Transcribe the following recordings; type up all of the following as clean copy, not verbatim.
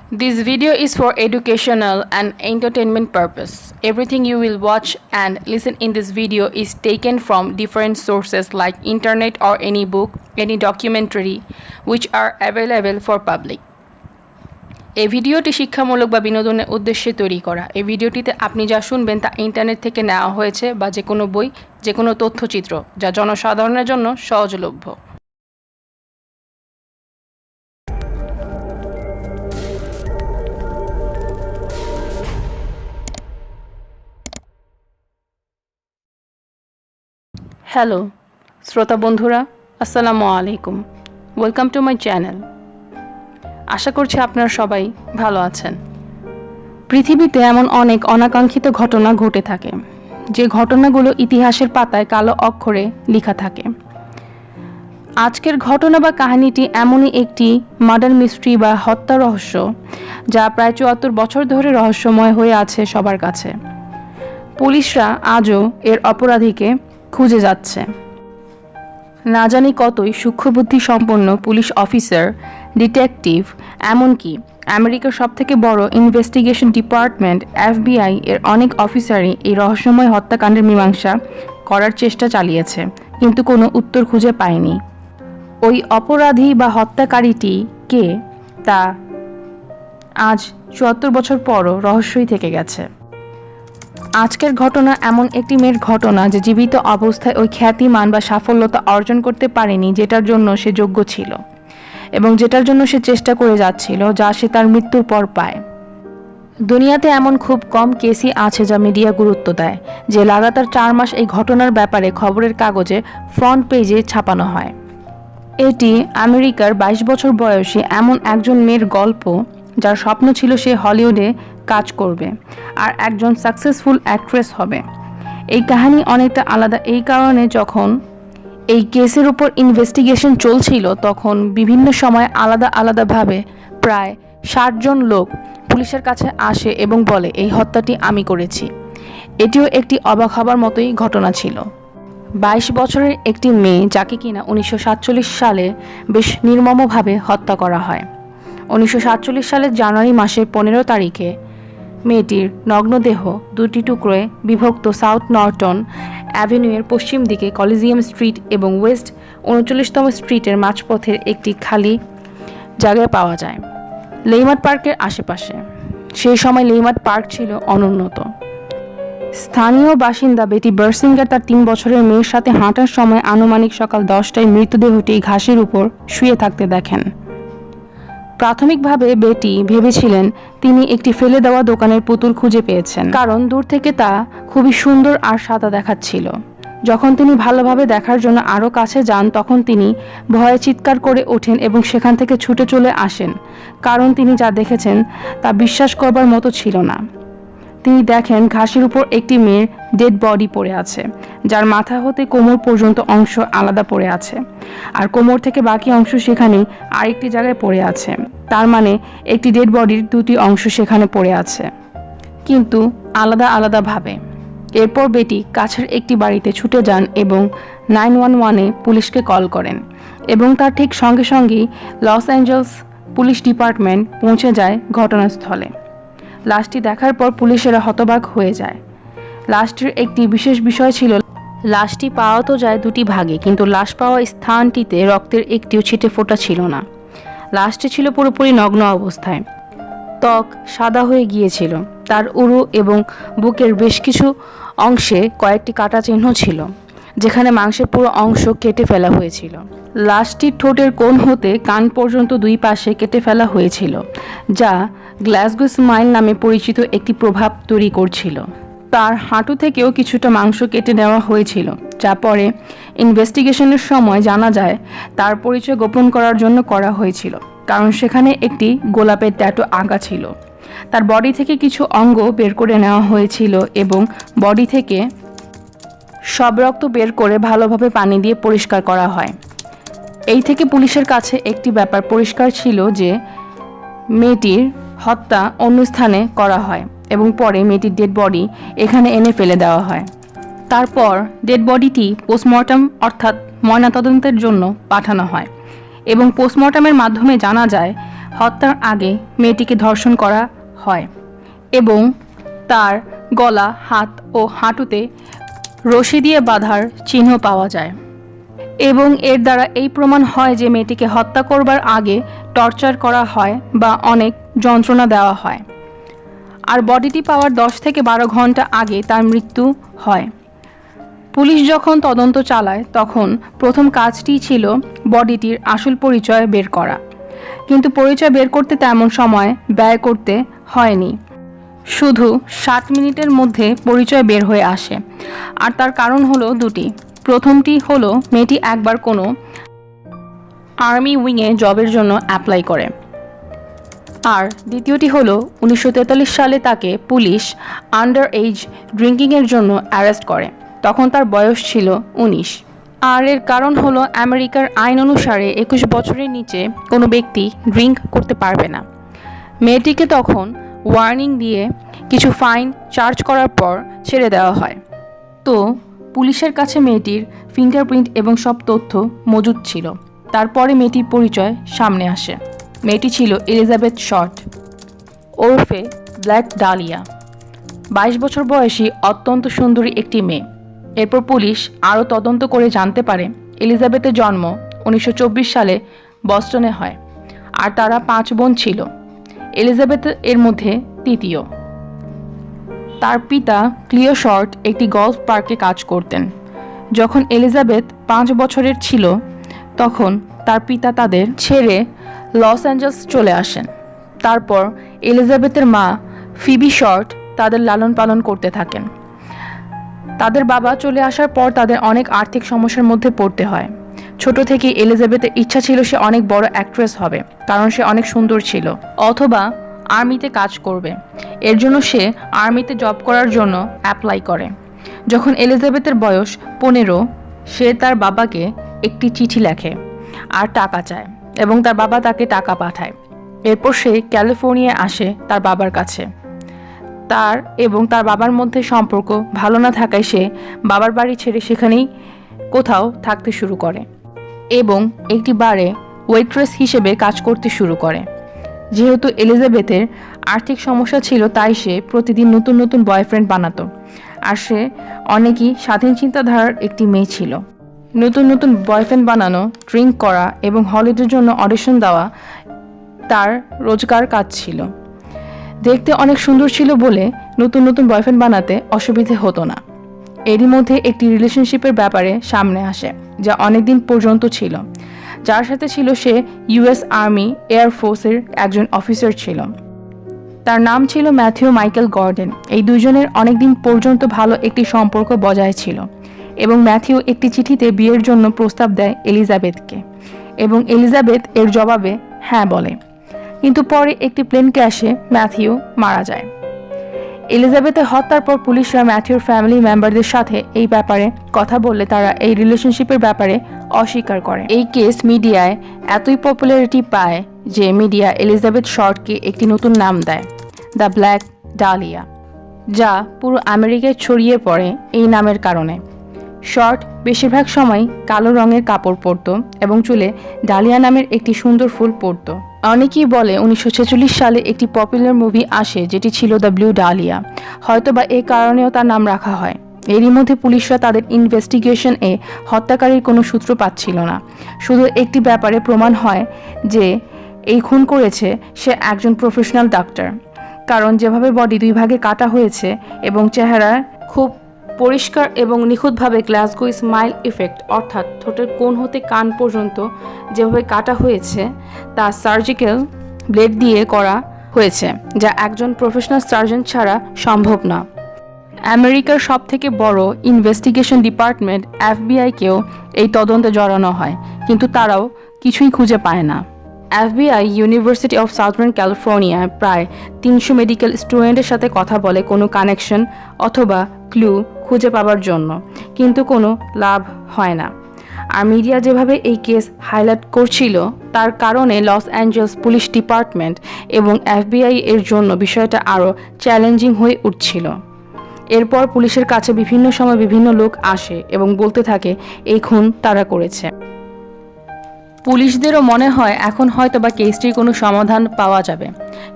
This video is for educational and entertainment purpose. Everything you will watch and listen in this video is taken from different sources like internet or any book, any documentary which are available for public. এই ভিডিওটি শিক্ষামূলক বা বিনোদনের উদ্দেশ্যে তৈরি করা। এই ভিডিওটিতে আপনি যা শুনবেন তা ইন্টারনেট থেকে নেওয়া হয়েছে বা যে কোনো বই, যে কোনো তথ্যচিত্র যা জনসাধারণের জন্য সহজলভ্য। হ্যালো শ্রোতা বন্ধুরা, আসসালামু আলাইকুম। Welcome to my channel. আশা করছি আপনারা সবাই ভালো আছেন। পৃথিবীতে এমন অনেক অনাকাঙ্ক্ষিত ঘটনা ঘটে থাকে, যে ঘটনাগুলো ইতিহাসের পাতায় কালো অক্ষরে লেখা থাকে। আজকের ঘটনা বা কাহিনীটি এমনই একটি মার্ডার মিস্ট্রি বা হত্যা রহস্য, যা প্রায় ৭৪ বছর ধরে রহস্যময় হয়ে আছে সবার কাছে। পুলিশরা আজও এর অপরাধীকে খুঁজে যাচ্ছে। না জানি কতই সূক্ষ্মবুদ্ধি সম্পন্ন পুলিশ অফিসার, ডিটেকটিভ, এমনকি আমেরিকার সবথেকে বড় ইনভেস্টিগেশন ডিপার্টমেন্ট FBI এর অনেক অফিসারই এই রহস্যময় হত্যাকাণ্ডের মীমাংসা করার চেষ্টা চালিয়েছে, কিন্তু কোনো উত্তর খুঁজে পায়নি। ওই অপরাধী বা হত্যাকারীটি কে, তা আজ ৭৪ বছর পরও রহস্যই থেকে গেছে। আজকের ঘটনা এমন একটি মেয়ের ঘটনা, যে জীবিত অবস্থায় ওই খ্যাতিমান বা সাফল্যতা অর্জন করতে পারেনি যেটার জন্য সে যোগ্য ছিল, এবং যেটার জন্য সে চেষ্টা করে যাচ্ছিল, যা সে তার মৃত্যুর পর পায়। দুনিয়াতে এমন খুব কম কেসই আছে যা মিডিয়া গুরুত্ব দেয়, যে লাগাতার ৪ মাস এই ঘটনার ব্যাপারে খবরের কাগজে ফ্রন্ট পেজে ছাপানো হয়। এটি আমেরিকার ২২ বছর বয়সী এমন একজন মেয়ের গল্প, যার স্বপ্ন ছিল সে হলিউডে কাজ করবে আর একজন সাকসেসফুল অ্যাক্ট্রেস হবে। এই কাহিনী অনেকটা আলাদা এই কারণে, যখন এই কেসের উপর ইনভেস্টিগেশন চলছিল তখন বিভিন্ন সময় আলাদাভাবে প্রায় ৬০ জন লোক পুলিশের কাছে আসে এবং বলে এই হত্যাটি আমি করেছি। এটিও একটি অবাক হবার মতোই ঘটনা ছিল। ২২ বছরের একটি মেয়ে, যাকে কিনা ১৯৪৭ সালে বেশ নির্মমভাবে হত্যা করা হয়। ১৯৪৭ সালের জানুয়ারি মাসের ১৫ তারিখে মেয়েটির নগ্নদেহ ২টি টুকরোয় বিভক্ত সাউথ নর্টন অ্যাভিনিউয়ের পশ্চিম দিকে কলিজিয়াম স্ট্রিট এবং ওয়েস্ট ৩৯তম স্ট্রিটের মাঝপথের একটি খালি জায়গায় পাওয়া যায়, লেইমার্ট পার্কের আশেপাশে। সেই সময় লেইমার্ট পার্ক ছিল অনুন্নত। স্থানীয় বাসিন্দা বেটি বার্সিঙ্গার তার ৩ বছরের মেয়ের সাথে হাঁটার সময় আনুমানিক সকাল ১০টায় মৃতদেহটি ঘাসের উপর শুয়ে থাকতে দেখেন। প্রাথমিকভাবে বেটি ভেবেছিলেন তিনি একটি ফেলে দেওয়া দোকানের পুতুল খুঁজে পেয়েছেন, কারণ দূর থেকে তা খুবই সুন্দর আর সাদা দেখাচ্ছিল। যখন তিনি ভালোভাবে দেখার জন্য আরও কাছে যান, তখন তিনি ভয়ে চিৎকার করে ওঠেন এবং সেখান থেকে ছুটে চলে আসেন, কারণ তিনি যা দেখেছেন তা বিশ্বাস করবার মতো ছিল না। তিনি দেখেন ঘাসের উপর একটি মেয়ের ডেড বডি পড়ে আছে, যার মাথা হতে কোমর পর্যন্ত অংশ আলাদা পড়ে আছে, আর কোমর থেকে বাকি অংশ সেখানেই আরেকটি জায়গায় পড়ে আছে। তার মানে একটি ডেড বডির ২টি অংশ সেখানে পড়ে আছে, কিন্তু আলাদাভাবে। এরপর বেটি কাছের একটি বাড়িতে ছুটে যান এবং 911-এ পুলিশকে কল করেন, এবং তার ঠিক সঙ্গে সঙ্গেই লস অ্যাঞ্জেলস পুলিশ ডিপার্টমেন্ট পৌঁছে যায় ঘটনাস্থলে। লাশটি দেখার পর পুলিশেরা হতবাক হয়ে যায়। লাশটির একটি বিশেষ বিষয় ছিল, লাশটি পাওয়া তো যায় 2টি ভাগে, কিন্তু লাশ পাওয়া স্থানটিতে রক্তের একটিও ছিটে ফোঁটা ছিল না। লাশটি ছিল পুরোপুরি নগ্ন অবস্থায়। ত্বক সাদা হয়ে গিয়েছিল। তার উরু এবং বুকের বেশ কিছু অংশে কয়েকটি কাটা চিহ্ন ছিল, যেখানে মাংসের পুরো অংশ কেটে ফেলা হয়েছিল। লাশটির ঠোঁটের কোণ হতে কান পর্যন্ত 2 পাশে কেটে ফেলা হয়েছিল, যা গ্লাসগো স্মাইল নামে পরিচিত একটি প্রভাব তৈরি করছিল। তার হাঁটু থেকেও কিছুটা মাংস কেটে নেওয়া হয়েছিল, যা পরে ইনভেস্টিগেশনের সময় জানা যায় তার পরিচয় গোপন করার জন্য করা হয়েছিল, কারণ সেখানে একটি গোলাপের ট্যাটু আঁকা ছিল। তার বডি থেকে কিছু অঙ্গ বের করে নেওয়া হয়েছিল এবং বডি থেকে সব রক্ত বের করে ভালোভাবে পানি দিয়ে পরিষ্কার করা হয়। এই থেকে পুলিশের কাছে একটি ব্যাপার পরিষ্কার ছিল যে মেয়েটির হত্যা অন্য স্থানে করা হয় এবং পরে মেয়েটির ডেড বডি এখানে এনে ফেলে দেওয়া হয়। তারপর ডেড বডিটি পোস্টমর্টম অর্থাৎ ময়নাতদন্তের জন্য পাঠানো হয়, এবং পোস্টমর্টমের মাধ্যমে জানা যায় হত্যার আগে মেয়েটিকে ধর্ষণ করা হয় এবং তার গলা, হাত ও হাঁটুতে রশি দিয়ে বাঁধার চিহ্ন পাওয়া যায় এবং এর দ্বারা এই প্রমাণ হয় যে মেয়েটিকে হত্যা করবার আগে টর্চার করা হয় বা অনেক যন্ত্রণা দেওয়া হয়। আর বডিটি পাওয়ার 10 থেকে 12 ঘন্টা আগে তার মৃত্যু হয়। পুলিশ যখন তদন্ত চালায় তখন প্রথম কাজটি ছিল বডিটির আসল পরিচয় বের করা, কিন্তু পরিচয় বের করতে তেমন সময় ব্যয় করতে হয়নি, শুধু 7 মিনিটের মধ্যে পরিচয় বের হয়ে আসে। আর তার কারণ হলো দুটি। প্রথমটি হলো মেয়েটি একবার কোনো আর্মি উইংয়ে জবের জন্য অ্যাপ্লাই করে, আর দ্বিতীয়টি হলো 1943 সালে তাকে পুলিশ আন্ডার এজ ড্রিঙ্কিংয়ের জন্য অ্যারেস্ট করে। তখন তার বয়স ছিল 19। আর এর কারণ হলো আমেরিকার আইন অনুসারে 21 বছরের নিচে কোনো ব্যক্তি ড্রিঙ্ক করতে পারবে না। মেয়েটিকে তখন ওয়ার্নিং দিয়ে কিছু ফাইন চার্জ করার পর ছেড়ে দেওয়া হয়। তো পুলিশের কাছে মেয়েটির ফিঙ্গারপ্রিন্ট এবং সব তথ্য মজুদ ছিল। তারপরে মেয়েটির পরিচয় সামনে আসে। মেয়েটি ছিল এলিজাবেথ শর্ট ওরফে ব্ল্যাক ডালিয়া, 22 বছর বয়সী অত্যন্ত সুন্দরী একটি মেয়ে। এরপর পুলিশ আরও তদন্ত করে জানতে পারে এলিজাবেথের জন্ম 1924 সালে বস্টনে হয়, আর তারা 5 বোন ছিল। এলিজাবেথ এর মধ্যে তৃতীয়। তার পিতা ক্লিও শর্ট একটি গল্ফ পার্কে কাজ করতেন। যখন এলিজাবেথ 5 বছরের ছিল তখন তার পিতা তাদের ছেড়ে লস অ্যাঞ্জেলস চলে আসেন। তারপর এলিজাবেথের মা ফিবি শর্ট তাদের লালন পালন করতে থাকেন। তাদের বাবা চলে আসার পর তাদের অনেক আর্থিক সমস্যার মধ্যে পড়তে হয়। ছোট থেকে এলিজাবেথের ইচ্ছা ছিল সে অনেক বড় অ্যাক্ট্রেস হবে, কারণ সে অনেক সুন্দর ছিল, অথবা আর্মিতে কাজ করবে। এর জন্য সে আর্মিতে জব করার জন্য অ্যাপ্লাই করে। যখন এলিজাবেথের বয়স 15, সে তার বাবাকে একটি চিঠি লেখে আর টাকা চায় এবং তার বাবা তাকে টাকা পাঠায়। এরপর সে ক্যালিফোর্নিয়ায় আসে তার বাবার কাছে। তার এবং তার বাবার মধ্যে সম্পর্ক ভালো না থাকায় সে বাবার বাড়ি ছেড়ে সেখানেই কোথাও থাকতে শুরু করে এবং একটি বারে ওয়েট্রেস হিসেবে কাজ করতে শুরু করে। যেহেতু এলিজাবেথের আর্থিক সমস্যা ছিল তাই সে প্রতিদিন নতুন নতুন বয়ফ্রেন্ড বানাতো, আর সে অনেকই স্বাধীন চিন্তাধারার একটি মেয়ে ছিল। নতুন নতুন বয়ফ্রেন্ড বানানো, ড্রিঙ্ক করা এবং হলিডের জন্য অডিশন দেওয়া তার রোজগার কাজ ছিল। দেখতে অনেক সুন্দর ছিল বলে নতুন নতুন বয়ফ্রেন্ড বানাতে অসুবিধে হতো না। এরই মধ্যে একটি রিলেশনশিপের ব্যাপারে সামনে আসে যা অনেকদিন পর্যন্ত ছিল, যার সাথে ছিল সে ইউএস আর্মি এয়ারফোর্সের একজন অফিসার ছিল। তার নাম ছিল ম্যাথিউ মাইকেল গর্ডন। এই দুজনের অনেকদিন পর্যন্ত ভালো একটি সম্পর্ক বজায় ছিল এবং ম্যাথিউ একটি চিঠিতে বিয়ের জন্য প্রস্তাব দেয় এলিজাবেথকে এবং এলিজাবেথ এর জবাবে হ্যাঁ বলে। কিন্তু পরে একটি প্লেন ক্র্যাশে ম্যাথিউ মারা যায়। এলিজাবেথের হত্যার পর পুলিশরা ম্যাথিউর ফ্যামিলি মেম্বারদের সাথে এই ব্যাপারে কথা বললে তারা এই রিলেশনশিপের ব্যাপারে অস্বীকার করে। এই কেস মিডিয়ায় এতই পপুলারিটি পায় যে মিডিয়া এলিজাবেথ শর্টকে একটি নতুন নাম দেয়, দ্য ব্ল্যাক ডালিয়া, যা পুরো আমেরিকায় ছড়িয়ে পড়ে এই নামের কারণে। শর্ট বেশিরভাগ সময় কালো রঙের কাপড় পরত এবং চুলে ডালিয়া নামের একটি সুন্দর ফুল পরত। অনেকেই বলে 1946 সালে একটি পপুলার মুভি আসে যেটি ছিল দ্য ব্লু ডালিয়া, হয়তোবা এই কারণেও তার নাম রাখা হয়। এরই মধ্যে পুলিশরা তাদের ইনভেস্টিগেশনে হত্যাকারীর কোনো সূত্র পাচ্ছিল না। শুধু একটি ব্যাপারে প্রমাণ হয় যে এই খুন করেছে সে একজন প্রফেশনাল ডাক্তার, কারণ যেভাবে বডি 2 ভাগে কাটা হয়েছে এবং চেহারা খুব পরিষ্কার এবং নিখুঁতভাবে গ্লাসগো স্মাইল ইফেক্ট অর্থাৎ ঠোঁটের কোণ হতে কান পর্যন্ত যেভাবে কাটা হয়েছে তা সার্জিক্যাল ব্লেড দিয়ে করা হয়েছে, যা একজন প্রফেশনাল সার্জন ছাড়া সম্ভব না। আমেরিকার সবথেকে বড় ইনভেস্টিগেশন ডিপার্টমেন্ট এফবিআইকেও এই তদন্তে জড়ানো হয়, কিন্তু তারাও কিছুই খুঁজে পায় না। এফবিআই ইউনিভার্সিটি অফ সাউথার্ন ক্যালিফোর্নিয়ায় প্রায় 300 মেডিকেল স্টুডেন্টের সাথে কথা বলে কোনো কানেকশন অথবা ক্লু খুঁজে পাবার জন্য, কিন্তু কোনো লাভ হয় না। আর মিডিয়া যেভাবে এই কেস হাইলাইট করছিল তার কারণে লস অ্যাঞ্জেলস পুলিশ ডিপার্টমেন্ট এবং এফবিআই এর জন্য বিষয়টা আরও চ্যালেঞ্জিং হয়ে উঠছিল। এরপর পুলিশের কাছে বিভিন্ন সময় বিভিন্ন লোক আসে এবং বলতে থাকে এই খুন তারা করেছে। পুলিশদেরও মনে হয় এখন হয়তো বা কেসটির কোনো সমাধান পাওয়া যাবে,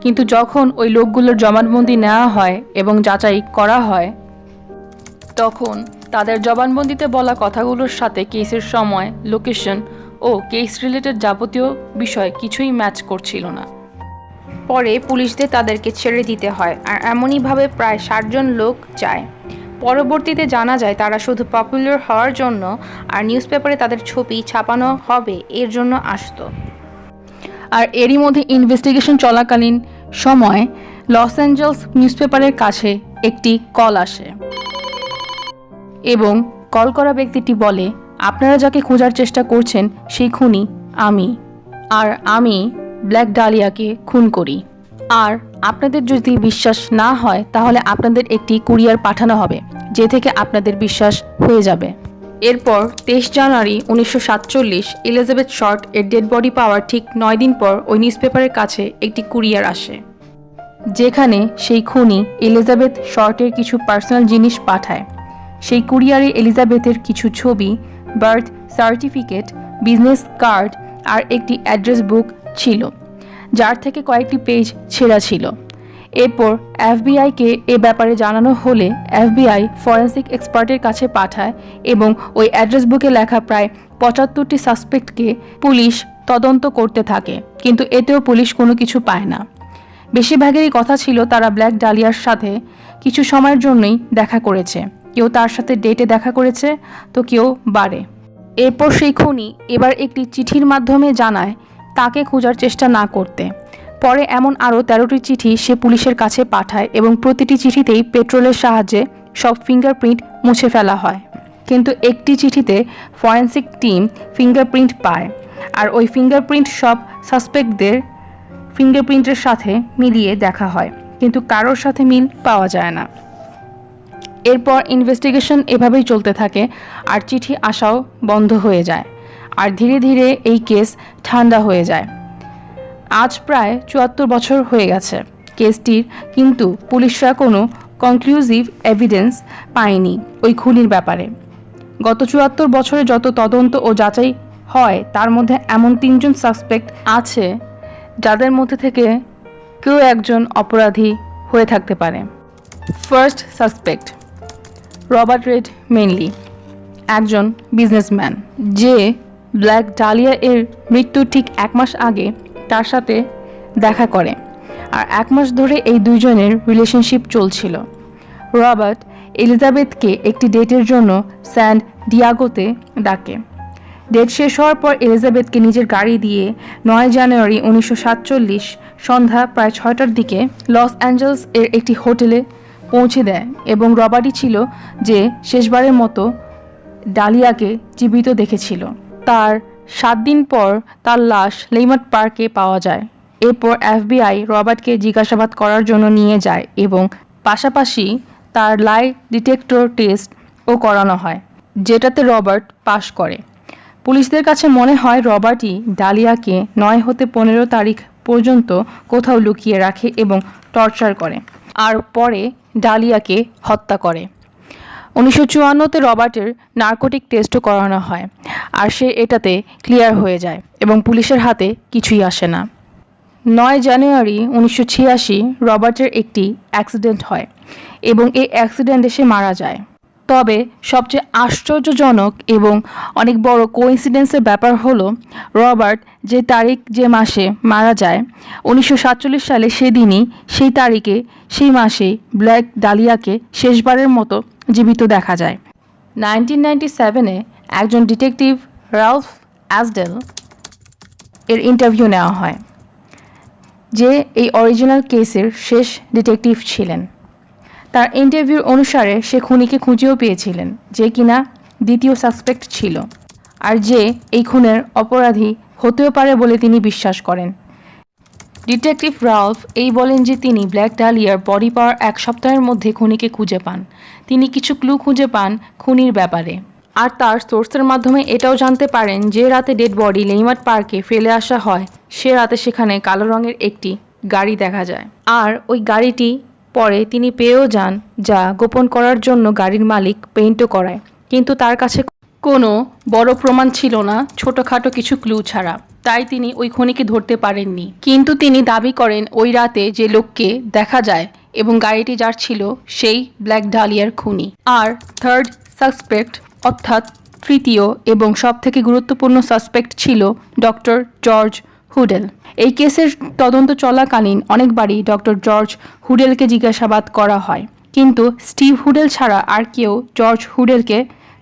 কিন্তু যখন ওই লোকগুলোর জবানবন্দি নেওয়া হয় এবং যাচাই করা হয়, তখন তাদের জবানবন্দিতে বলা কথাগুলোর সাথে কেসের সময়, লোকেশন ও কেস রিলেটেড যাবতীয় বিষয় কিছুই ম্যাচ করছিল না। পরে পুলিশদের তাদেরকে ছেড়ে দিতে হয়, আর এমনইভাবে প্রায় 60 জন লোক যায়। পরবর্তীতে জানা যায় তারা শুধু পপুলার হওয়ার জন্য আর নিউজ পেপারে তাদের ছবি ছাপানো হবে এর জন্য আসতো। আর এরই মধ্যে ইনভেস্টিগেশন চলাকালীন সময় লস অ্যাঞ্জেলস নিউজ পেপারের কাছে একটি কল আসে এবং কল করা ব্যক্তিটি বলে, আপনারা যাকে খোঁজার চেষ্টা করছেন সেই খুনি আমি, আর আমি ব্ল্যাক ডালিয়াকে খুন করি। আর আপনাদের যদি বিশ্বাস না হয় তাহলে আপনাদের একটি কুরিয়ার পাঠানো হবে, যে থেকে আপনাদের বিশ্বাস হয়ে যাবে। এরপর 23 জানুয়ারি 1947 এলিজাবেথ শর্ট এর ডেড বডি পাওয়ার ঠিক 9 দিন পর ওই নিউজ পেপারের কাছে একটি কুরিয়ার আসে, যেখানে সেই খুনি এলিজাবেথ শর্টের কিছু পার্সোনাল জিনিস পাঠায়। সেই কুরিয়ারে এলিজাবেথের কিছু ছবি, বার্থ সার্টিফিকেট, বিজনেস কার্ড আর একটি অ্যাড্রেস বুক ছিল, যার থেকে কয়েকটি পেজ ছেঁড়া ছিল। এরপর এফবিআইকে এ ব্যাপারে জানানো হলে এফবিআই ফরেন্সিক এক্সপার্টের কাছে পাঠায় এবং ওই অ্যাড্রেস বুকে লেখা প্রায় 75টি সাসপেক্টকে পুলিশ তদন্ত করতে থাকে, কিন্তু এতেও পুলিশ কোনো কিছু পায় না। বেশিরভাগেরই কথা ছিল তারা ব্ল্যাক ডালিয়ার সাথে কিছু সময়ের জন্যই দেখা করেছে, কেউ তার সাথে ডেটে দেখা করেছে তো কেউ বারে। এরপর সেই খুনি এবার একটি চিঠির মাধ্যমে জানায় তাকে খোঁজার চেষ্টা না করতে। পরে এমন আরও 13টি চিঠি সে পুলিশের কাছে পাঠায় এবং প্রতিটি চিঠিতেই পেট্রোলের সাহায্যে সব ফিঙ্গারপ্রিন্ট মুছে ফেলা হয়, কিন্তু একটি চিঠিতে ফরেন্সিক টিম ফিঙ্গারপ্রিন্ট পায়, আর ওই ফিঙ্গারপ্রিন্ট সব সাসপেক্টদের ফিঙ্গারপ্রিন্টের সাথে মিলিয়ে দেখা হয়, কিন্তু কারোর সাথে মিল পাওয়া যায় না। এরপর ইনভেস্টিগেশন এভাবেই চলতে থাকে আর চিঠি আসাও বন্ধ হয়ে যায়, আর ধীরে ধীরে এই কেস ঠান্ডা হয়ে যায়। আজ প্রায় 74 বছর হয়ে গেছে কেসটির, কিন্তু পুলিশরা কোনো কনক্লুসিভ এভিডেন্স পায়নি ওই খুনির ব্যাপারে। গত 74 বছরে যত তদন্ত ও যাচাই হয় তার মধ্যে এমন 3 জন সাসপেক্ট আছে যাদের মধ্যে থেকে কেউ একজন অপরাধী হয়ে থাকতে পারে। First suspect Robert red mainly, একজন বিজনেসম্যান যে ব্ল্যাক ডালিয়া এর মৃত্যুর ঠিক 1 মাস আগে তার সাথে দেখা করে, আর 1 মাস ধরে এই দুইজনের রিলেশনশিপ চলছিল। রবার্ট এলিজাবেথকে একটি ডেটের জন্য স্যান ডিয়াগোতে ডাকে। ডেট শেষ হওয়ার পর এলিজাবেথকে নিজের গাড়ি দিয়ে 9 জানুয়ারি 1947 সন্ধ্যা প্রায় 6টার দিকে লস অ্যাঞ্জেলস এর একটি হোটেলে পৌঁছে দেয় এবং রবার্টই ছিল যে শেষবারের মতো ডালিয়াকে জীবিত দেখেছিল। তার 7 দিন পর তার লাশ লেইমার্ট পার্কে পাওয়া যায়। এরপর এফবিআই রবার্টকে জিজ্ঞাসাবাদ করার জন্য নিয়ে যায় এবং পাশাপাশি তার লাই ডিটেক্টর টেস্টও করানো হয়, যেটাতে রবার্ট পাশ করে। পুলিশদের কাছে মনে হয় রবার্টই ডালিয়াকে 9 হতে 15 তারিখ পর্যন্ত কোথাও লুকিয়ে রাখে এবং টর্চার করে, আর পরে ডালিয়াকে হত্যা করে। 1954তে রবার্টের নার্কোটিক টেস্টও করানো হয়, আর সে এটাতে ক্লিয়ার হয়ে যায় এবং পুলিশের হাতে কিছুই আসে না। 9 জানুয়ারি 1986 রবার্টের একটি অ্যাক্সিডেন্ট হয় এবং এই অ্যাক্সিডেন্টে সে মারা যায়। তবে সবচেয়ে আশ্চর্যজনক এবং অনেক বড় কোইন্সিডেন্সের ব্যাপার হলো রবার্ট যে তারিখ যে মাসে মারা যায় 1947 সালে সেদিনই সেই তারিখে সেই মাসেই ব্ল্যাক ডালিয়াকে শেষবারের মতো জীবিত দেখা যায়। 1997-এ একজন ডিটেকটিভ রালফ অ্যাসডেল এর ইন্টারভিউ নেওয়া হয়, যে এই অরিজিনাল কেসের শেষ ডিটেকটিভ ছিলেন। তার ইন্টারভিউ অনুসারে সে খুনিকে খুঁজেও পেয়েছিলেন, যে কিনা দ্বিতীয় সাসপেক্ট ছিল, আর যে এই খুনের অপরাধী হতেও পারে বলে তিনি বিশ্বাস করেন। ডিটেকটিভ রালফ এই বলেন যে তিনি ব্ল্যাক ডালিয়ার বডি পাওয়ার 1 সপ্তাহের মধ্যে খুনিকে খুঁজে পান। তিনি কিছু ক্লু খুঁজে পান খুনির ব্যাপারে, আর তার সোর্সের মাধ্যমে এটাও জানতে পারেন যে রাতে ডেড বডি লেইমার্ট পার্কে ফেলে আসা হয় সে রাতে সেখানে কালো রঙের একটি গাড়ি দেখা যায়, আর ওই গাড়িটি পরে তিনি পেয়েও যান, যা গোপন করার জন্য গাড়ির মালিক পেইন্টও করায়, কিন্তু তার কাছে কোনো বড় প্রমাণ ছিল না, ছোটোখাটো কিছু ক্লু ছাড়া, তাই তিনি ওই খুনিকে ধরতে পারেননি। কিন্তু তিনি দাবি করেন ওই রাতে যে লোককে দেখা যায় এবং গাড়িটি যার ছিল সেই ব্ল্যাক ডালিয়ার খুনি। আর থার্ড সাসপেক্ট অর্থাৎ তৃতীয় এবং সবথেকে গুরুত্বপূর্ণ সাসপেক্ট ছিল ডক্টর জর্জ হুডেল। এই কেসের তদন্ত চলাকালীন অনেকবারই ডক্টর জর্জ হুডেলকে জিজ্ঞাসাবাদ করা হয়, কিন্তু স্টিভ হুডেল ছাড়া আর কেউ জর্জ হুডেলকে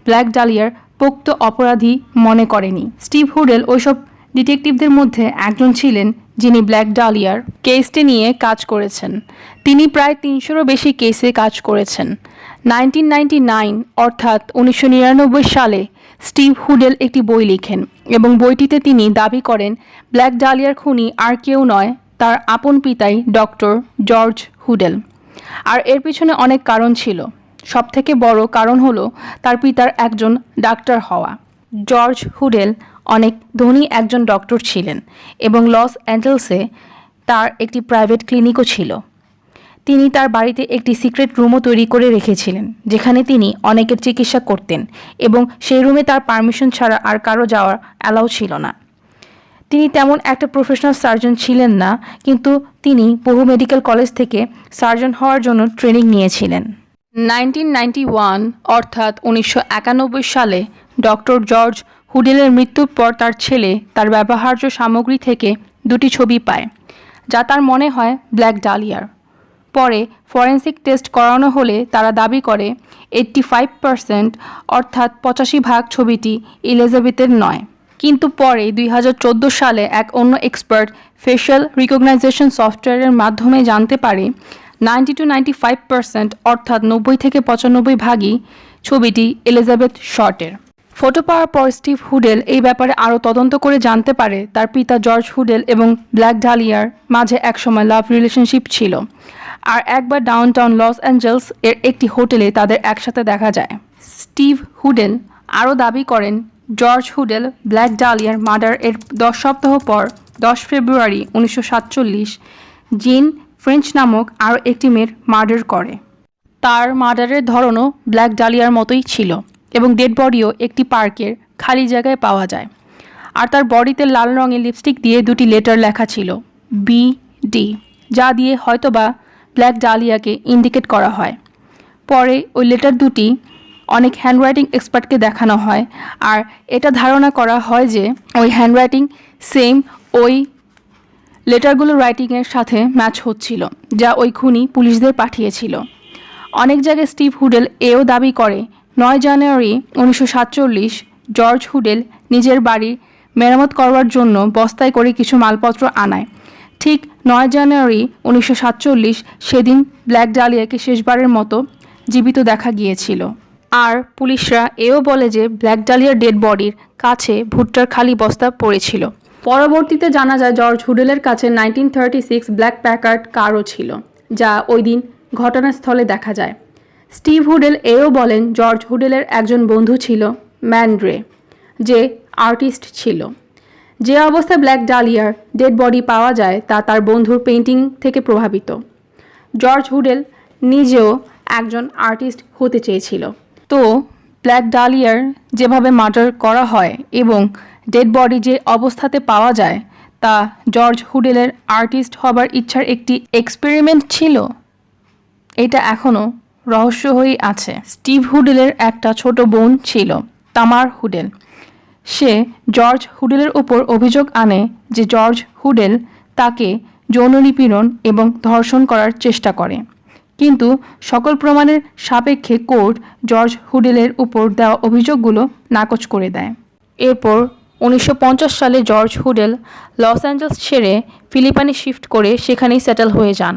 ব্ল্যাক ডালিয়ার পোক্ত অপরাধী মনে করেনি। স্টিভ হুডেল ওইসব ডিটেকটিভদের মধ্যে একজন ছিলেন যিনি ব্ল্যাক ডালিয়ার কেসটি নিয়ে কাজ করেছেন। তিনি প্রায় 300-রও বেশি কেসে কাজ করেছেন। 1999 অর্থাৎ 1999 সালে স্টিভ হুডেল একটি বই লিখেন এবং বইটিতে তিনি দাবি করেন ব্ল্যাক ডালিয়ার খুনি আর কেউ নয়, তার আপন পিতাই ডক্টর জর্জ হুডেল। আর এর পিছনে অনেক কারণ ছিল। সবথেকে বড় কারণ হলো তার পিতার একজন ডাক্তার হওয়া। জর্জ হুডেল অনেক ধনী একজন ডক্টর ছিলেন এবং লস অ্যাঞ্জেলসে তার একটি প্রাইভেট ক্লিনিকও ছিল। তিনি তার বাড়িতে একটি সিক্রেট রুমও তৈরি করে রেখেছিলেন যেখানে তিনি অনেকের চিকিৎসা করতেন এবং সেই রুমে তার পারমিশন ছাড়া আর কারো যাওয়ার অ্যালাউ ছিল না। তিনি তেমন একটা প্রফেশনাল সার্জন ছিলেন না, কিন্তু তিনি বহু মেডিকেল কলেজ থেকে সার্জন হওয়ার জন্য ট্রেনিং নিয়েছিলেন। 1991 অর্থাৎ 1991 সালে ডক্টর জর্জ হুডেলের মৃত্যুর পর তার ছেলে তার ব্যবহার্য সামগ্রী থেকে দুটি ছবি পায়, যা তার মনে হয় ব্ল্যাক ডালিয়ার। পরে ফরেন্সিক টেস্ট করানো হলে তারা দাবি করে 85% অর্থাৎ 85% ছবিটি এলিজাবেথের নয়। কিন্তু পরে 2014 সালে এক অন্য এক্সপার্ট ফেশিয়াল রিকগনাইজেশন সফটওয়্যারের মাধ্যমে জানতে পারে 90-95% অর্থাৎ 90-95 ভাগই ছবিটি এলিজাবেথ শর্টের। ফটো পাওয়ার পর স্টিভ হুডেল এই ব্যাপারে আরও তদন্ত করে জানতে পারে তার পিতা জর্জ হুডেল এবং ব্ল্যাক ডালিয়ার মাঝে একসময় লাভ রিলেশনশিপ ছিল। আর একবার ডাউনটাউন লস অ্যাঞ্জেলস এর একটি হোটেলে তাদের একসাথে দেখা যায়। স্টিভ হুডেল আরও দাবি করেন জর্জ হুডেল ব্ল্যাক ডালিয়ার মার্ডার এর 10 সপ্তাহ পর 10 ফেব্রুয়ারি 1947 জিন ফ্রেঞ্চ নামক আরও একটি মেয়ের মার্ডার করে। তার মার্ডারের ধরনও ব্ল্যাক ডালিয়ার মতোই ছিল এবং ডেড বডিও একটি পার্কের খালি জায়গায় পাওয়া যায়। আর তার বডিতে লাল রঙের লিপস্টিক দিয়ে দুটি লেটার লেখা ছিল BD, যা দিয়ে হয়তোবা ব্ল্যাক ডালিয়াকে ইন্ডিকেট করা হয়। পরে ওই লেটার দুটি অনেক হ্যান্ডরাইটিং এক্সপার্টকে দেখানো হয় আর এটা ধারণা করা হয় যে ওই হ্যান্ডরাইটিং সেম ওই লেটারগুলো রাইটিংয়ের সাথে ম্যাচ হচ্ছিল, যা ওই খুনি পুলিশদের পাঠিয়েছিল। অনেক জায়গায় স্টিভ হুডেল এও দাবি করে 9 জানুয়ারি 1947 জর্জ হুডেল নিজের বাড়ি মেরামত করবার জন্য বস্তায় করে কিছু মালপত্র আনায়। ঠিক 9 জানুয়ারি 1947 সেদিন ব্ল্যাক ডালিয়াকে শেষবারের মতো জীবিত দেখা গিয়েছিল। আর পুলিশরা এও বলে যে ব্ল্যাক ডালিয়ার ডেড বডির কাছে ভুট্টার খালি বস্তা পড়েছিল। পরবর্তীতে জানা যায় জর্জ হুডেলের কাছে 1936 ব্ল্যাক প্যাকার্ড কারও ছিল, যা ওই দিন ঘটনাস্থলে দেখা যায়। স্টিভ হুডেল এও বলেন জর্জ হুডেলের একজন বন্ধু ছিল ম্যান্ড্রে, যে আর্টিস্ট ছিল। যে অবস্থায় ব্ল্যাক ডালিয়ার ডেড বডি পাওয়া যায় তা তার বন্ধুর পেইন্টিং থেকে প্রভাবিত। জর্জ হুডেল নিজেও একজন আর্টিস্ট হতে চেয়েছিল। তো ব্ল্যাক ডালিয়ার যেভাবে মার্ডার করা হয় এবং ডেড বডি যে অবস্থাতে পাওয়া যায় তা জর্জ হুডেলের আর্টিস্ট হবার ইচ্ছার একটি এক্সপেরিমেন্ট ছিল, এটা এখনও রহস্য হয়েই আছে। স্টিভ হুডেলের একটা ছোট বোন ছিল তামার হুডেল। সে জর্জ হুডেলের উপর অভিযোগ আনে যে জর্জ হুডেল তাকে যৌন নিপীড়ন এবং ধর্ষণ করার চেষ্টা করে, কিন্তু সকল প্রমাণের সাপেক্ষে কোর্ট জর্জ হুডেলের উপর দেওয়া অভিযোগগুলো নাকচ করে দেয়। এরপর 1950 সালে জর্জ হুডেল লস অ্যাঞ্জেলস ছেড়ে ফিলিপাইনে শিফট করে সেখানেই সেটেল হয়ে যান।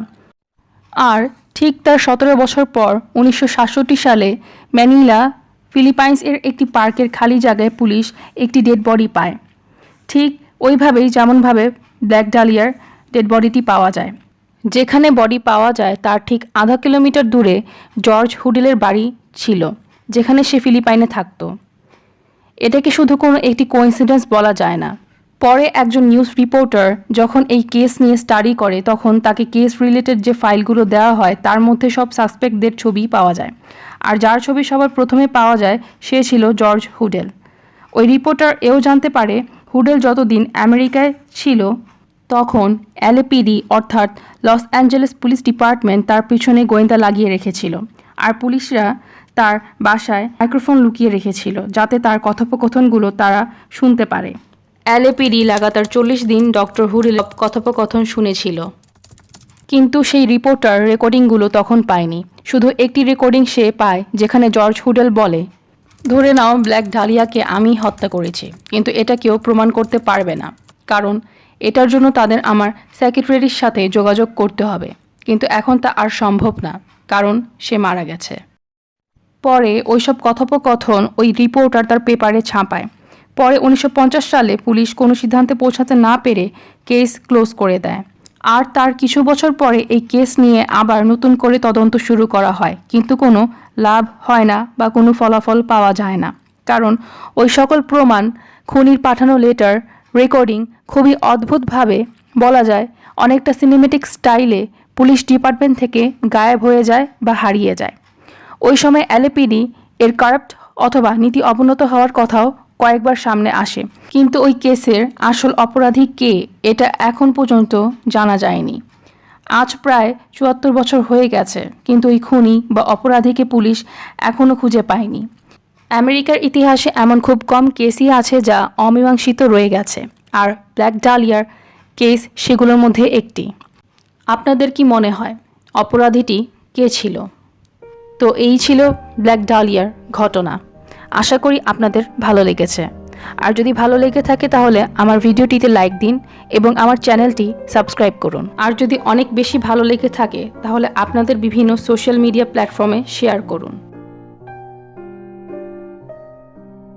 আর ঠিক তার 17 বছর পর 1967 সালে ম্যানিলা ফিলিপাইন্স এর একটি পার্কের খালি জায়গায় পুলিশ একটি ডেড বডি পায়, ঠিক ওইভাবেই যেমনভাবে ব্ল্যাক ডালিয়ার ডেড বডিটি পাওয়া যায়। যেখানে বডি পাওয়া যায় তার ঠিক আধা কিলোমিটার দূরে জর্জ হুডেলের বাড়ি ছিল, যেখানে সে ফিলিপাইনে থাকতো। এটাকে শুধু কোনো একটি কোইন্সিডেন্স বলা যায় না। পরে একজন নিউজ রিপোর্টার যখন এই কেস নিয়ে স্টাডি করে তখন তাকে কেস রিলেটেড যে ফাইলগুলো দেওয়া হয় তার মধ্যে সব সাসপেক্টদের ছবি পাওয়া যায়, আর যার ছবি সবার প্রথমে পাওয়া যায় সে ছিল জর্জ হুডেল। ওই রিপোর্টার এও জানতে পারে হুডেল যতদিন আমেরিকায় ছিল তখন এলএপিডি অর্থাৎ লস অ্যাঞ্জেলেস পুলিশ ডিপার্টমেন্ট তার পিছনে গোয়েন্দা লাগিয়ে রেখেছিল, আর পুলিশরা তার বাসায় মাইক্রোফোন লুকিয়ে রেখেছিল যাতে তার কথোপকথনগুলো তারা শুনতে পারে। এলএপিডি লাগাতার 40 দিন ডক্টর হুডেলের কথোপকথন শুনেছিল, কিন্তু সেই রিপোর্টার রেকর্ডিংগুলো তখন পায়নি। শুধু একটি রেকর্ডিং সে পায় যেখানে জর্জ হুডেল বলে, ধরে নাও ব্ল্যাক ডালিয়াকে আমি হত্যা করেছি, কিন্তু এটা কেউ প্রমাণ করতে পারবে না, কারণ এটার জন্য তাদের আমার সেক্রেটারির সাথে যোগাযোগ করতে হবে, কিন্তু এখন তা আর সম্ভব না কারণ সে মারা গেছে। পরে ওইসব কথোপকথন ওই রিপোর্টার তার পেপারে ছাপায়। পরে 1950 সালে পুলিশ কোনো সিদ্ধান্তে পৌঁছাতে না পেরে কেস ক্লোজ করে দেয়, আর তার কিছু বছর পরে এই কেস নিয়ে আবার নতুন করে তদন্ত শুরু করা হয়, কিন্তু কোনো লাভ হয় না বা কোনো ফলাফল পাওয়া যায় না, কারণ ওই সকল প্রমাণ, খুনির পাঠানো লেটার, রেকর্ডিং খুবই অদ্ভুতভাবে বলা যায় অনেকটা সিনেমেটিক স্টাইলে পুলিশ ডিপার্টমেন্ট থেকে গায়েব হয়ে যায় বা হারিয়ে যায়। ওই সময় এলএপিডি এর কারাপ্ট অথবা নীতি অবনত হওয়ার কথাও কয়েকবার সামনে আসে, কিন্তু ওই কেসের আসল অপরাধী কে এটা এখন পর্যন্ত জানা যায়নি। আজ প্রায় 74 বছর হয়ে গেছে, কিন্তু ওই খুনি বা অপরাধীকে পুলিশ এখনও খুঁজে পায়নি। আমেরিকার ইতিহাসে এমন খুব কম কেসই আছে যা অমীমাংসিত রয়ে গেছে, আর ব্ল্যাক ডালিয়ার কেস সেগুলোর মধ্যে একটি। আপনাদের কি মনে হয় অপরাধীটি কে ছিল? তো এই ছিল ব্ল্যাক ডালিয়ার ঘটনা। আশা করি আপনাদের ভালো লেগেছে, আর যদি ভালো লেগে থাকে তাহলে আমার ভিডিওটিতে লাইক দিন এবং আমার চ্যানেলটি সাবস্ক্রাইব করুন। আর যদি অনেক বেশি ভালো লেগে থাকে তাহলে আপনাদের বিভিন্ন সোশ্যাল মিডিয়া প্ল্যাটফর্মে শেয়ার করুন।